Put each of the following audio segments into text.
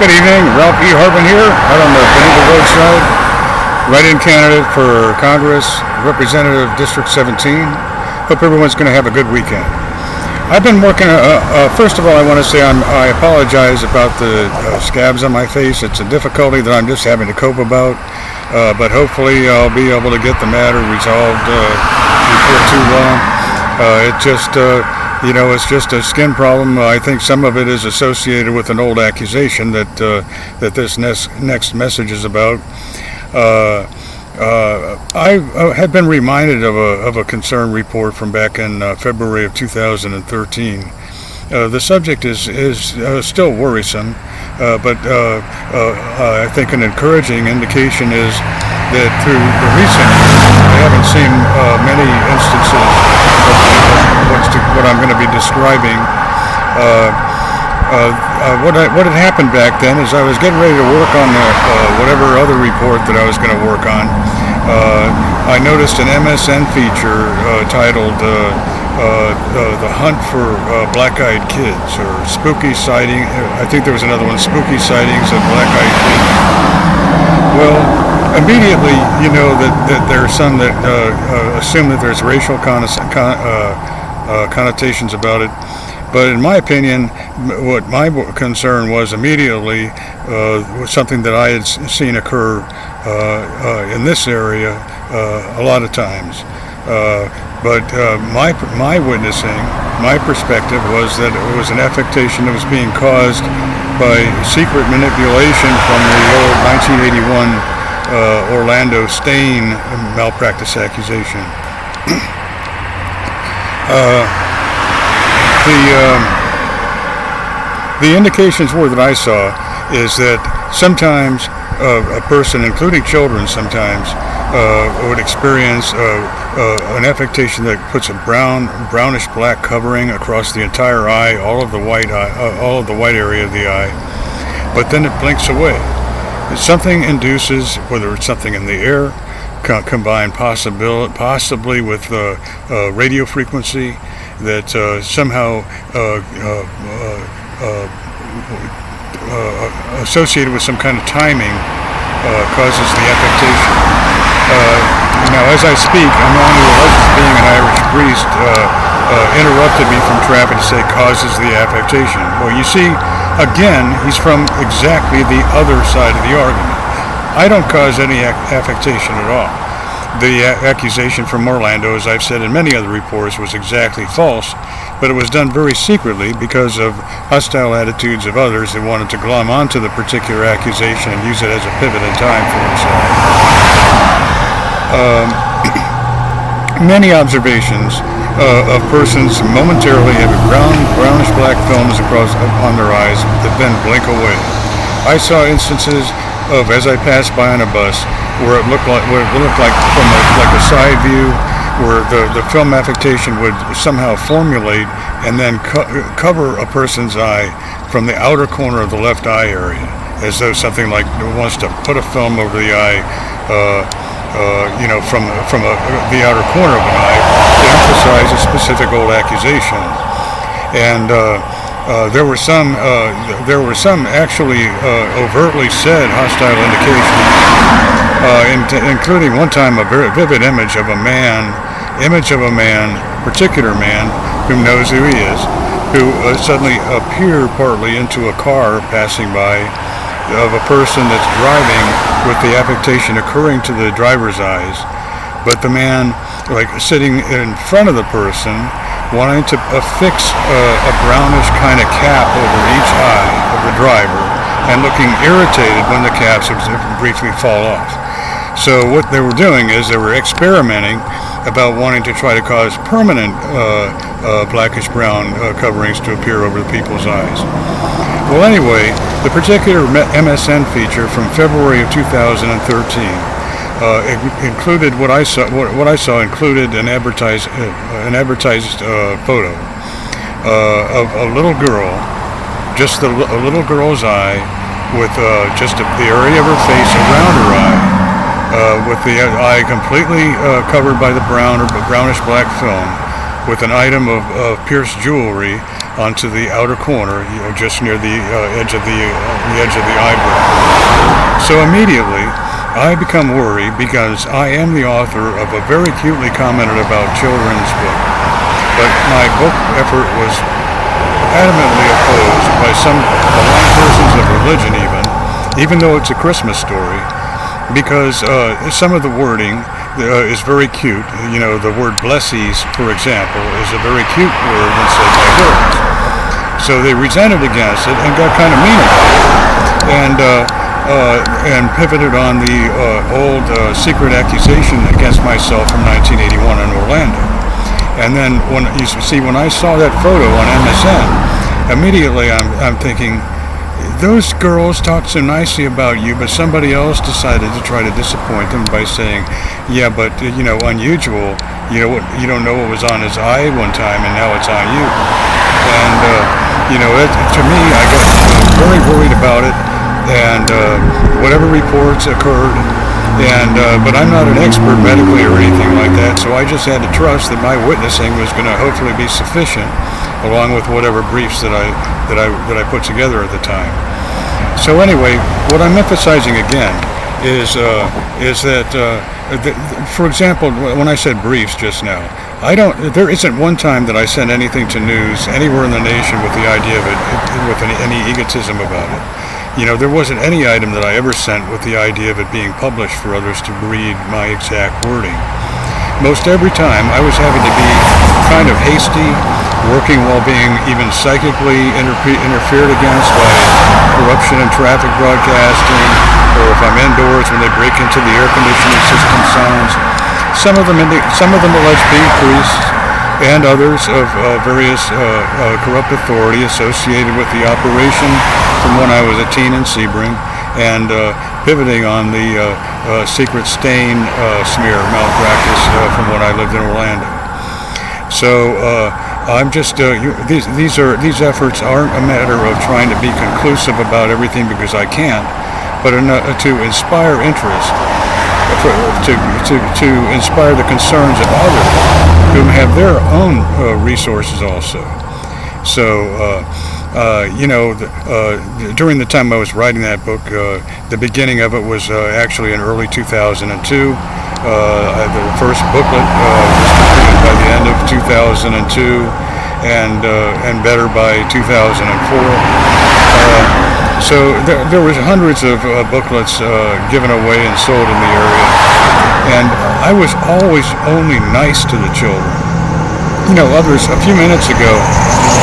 Good evening, Ralph E. Harbin here, out on the Benita roadside, write-in candidate for Congress, Representative District 17. Hope everyone's going to have a good weekend. I've been working, first of all I want to say I apologize about the scabs on my face. It's a difficulty that I'm just having to cope about, but hopefully I'll be able to get the matter resolved before too long. It's just a skin problem. I think some of it is associated with an old accusation that this next message is about. I had been reminded of a concern report from back in February of 2013. The subject is still worrisome, but I think an encouraging indication is that through the recent years, I haven't seen many instances of what I'm going to be describing. What had happened back then is I was getting ready to work on whatever other report that I was going to work on. I noticed an MSN feature titled The Hunt for Black-Eyed Kids, or Spooky Sighting. I think there was another one, Spooky Sightings of Black-Eyed Kids. Well, immediately you know that there are some that assume that there's racial connotations about it. But in my opinion, what my concern was immediately was something that I had seen occur in this area a lot of times. But my witnessing, my perspective was that it was an affectation that was being caused by secret manipulation from the old 1981 Orlando Stain malpractice accusation. The indications were that I saw is that sometimes a person, including children sometimes, would experience an affectation that puts a brownish black covering across the entire eye, all of the white area of the eye, but then it blinks away. Something induces, whether it's something in the air, combined possibly with radio frequency, that somehow associated with some kind of timing causes the affectation. Now, as I speak, a man who alleges being an Irish priest interrupted me from traffic to say causes the affectation. Well, you see, again, he's from exactly the other side of the argument. I don't cause any affectation at all. The accusation from Orlando, as I've said in many other reports, was exactly false, but it was done very secretly because of hostile attitudes of others that wanted to glom onto the particular accusation and use it as a pivot in time for themselves. Many observations of persons momentarily having brownish black films on their eyes that then blink away. I saw instances of, as I passed by on a bus, where it looked like from a side view, where the film affectation would somehow formulate and then cover a person's eye from the outer corner of the left eye area, as though something like wants to put a film over the eye, from the outer corner of an eye to emphasize a specific old accusation. And there were some actually overtly said hostile indications. Including one time a very vivid image of a man, particular man, who knows who he is, who suddenly appeared partly into a car passing by of a person that's driving with the affectation occurring to the driver's eyes, but the man, like sitting in front of the person, wanting to affix a brownish kind of cap over each eye of the driver, and looking irritated when the caps would briefly fall off. So what they were doing is they were experimenting about wanting to try to cause permanent blackish-brown coverings to appear over the people's eyes. Well, anyway, the particular MSN feature from February of 2013 included what I saw included an advertised photo of a little girl, just a little girl's eye, with just the area of her face around her eye. With the eye completely covered by the brown or brownish black film, with an item of pierced jewelry onto the outer corner, just near the edge of the eyebrow. So immediately, I become worried because I am the author of a very cutely commented about children's book, but my book effort was adamantly opposed by some maligned persons of religion even though it's a Christmas story, because some of the wording is very cute. The word blessies, for example, is a very cute word when said by girls. So they resented against it and got kind of mean about it, and pivoted on the old secret accusation against myself from 1981 in Orlando. And then when I saw that photo on MSN, immediately I'm thinking, those girls talked so nicely about you, but somebody else decided to try to disappoint them by saying, yeah, but unusual, you don't know what was on his eye one time and now it's on you. And to me, I got very worried about it, and whatever reports occurred, but I'm not an expert medically or anything like that, so I just had to trust that my witnessing was going to hopefully be sufficient, along with whatever briefs that I put together at the time. So anyway, what I'm emphasizing again is that, for example, when I said briefs just now, there isn't one time that I sent anything to news anywhere in the nation with the idea of it, with any egotism about it. There wasn't any item that I ever sent with the idea of it being published for others to read my exact wording. Most every time I was having to be kind of hasty, working while being even psychically interfered against by corruption in traffic broadcasting, or if I'm indoors when they break into the air conditioning system sounds. Some of them alleged being priests, and others of various corrupt authority associated with the operation from when I was a teen in Sebring, and pivoting on the secret stain smear malpractice from when I lived in Orlando. So I'm just these efforts aren't a matter of trying to be conclusive about everything because I can't, but to inspire interest, to inspire the concerns of others who have their own resources also. So during the time I was writing that book, the beginning of it was actually in early 2002. The first booklet was completed by the end of 2002, and better by 2004. So there was hundreds of booklets given away and sold in the area, and I was always only nice to the children. Others, a few minutes ago,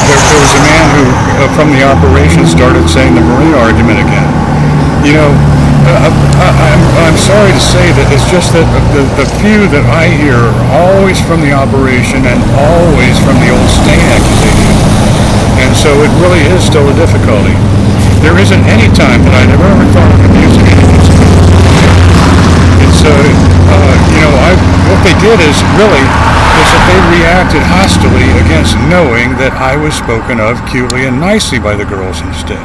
there was a man who, from the operation, started saying the Marine argument again. I'm sorry to say that it's just that the few that I hear are always from the operation and always from the old stain accusation. And so it really is still a difficulty. There isn't any time that I've ever thought of abusing anything. It's, what they did is that they reacted hostily against knowing that I was spoken of cutely and nicely by the girls instead.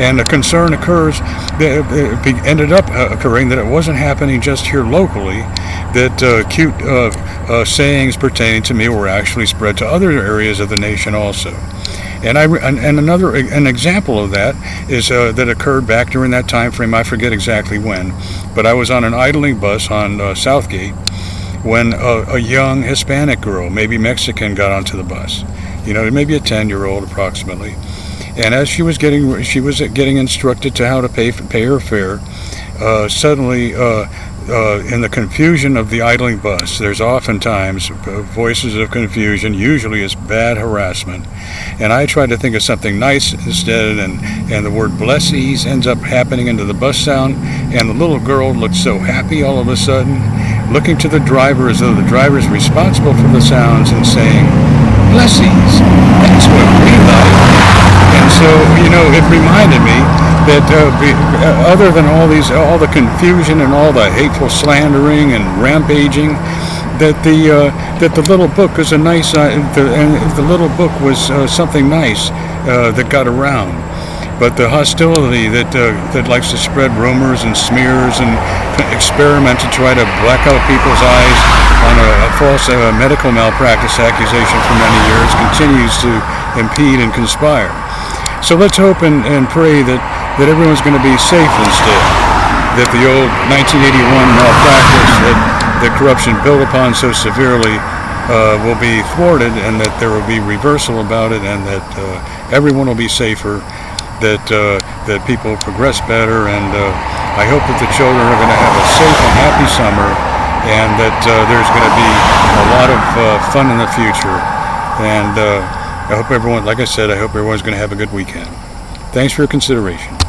And the concern ended up occurring that it wasn't happening just here locally, that cute sayings pertaining to me were actually spread to other areas of the nation also. And an example of that is that occurred back during that time frame. I forget exactly when, but I was on an idling bus on Southgate when a young Hispanic girl, maybe Mexican, got onto the bus. Maybe a 10-year-old approximately. And as she was getting instructed to how to pay her fare, suddenly, in the confusion of the idling bus, there's oftentimes voices of confusion. Usually it's bad harassment. And I tried to think of something nice instead, and the word blessies ends up happening into the bus sound, and the little girl looked so happy all of a sudden, looking to the driver as though the driver is responsible for the sounds and saying, blessies, that's what we like. And so, it reminded me that other than all the confusion and all the hateful slandering and rampaging, that the little book was and the little book was something nice that got around. But the hostility that likes to spread rumors and smears and experiment to try to black out people's eyes on a false medical malpractice accusation for many years continues to impede and conspire. So let's hope and pray that everyone's going to be safe instead, that the old 1981 malpractice that corruption built upon so severely will be thwarted, and that there will be reversal about it, and that everyone will be safer, that people progress better, and I hope that the children are going to have a safe and happy summer, and that there's going to be a lot of fun in the future. And I hope everyone, like I said, I hope everyone's going to have a good weekend. Thanks for your consideration.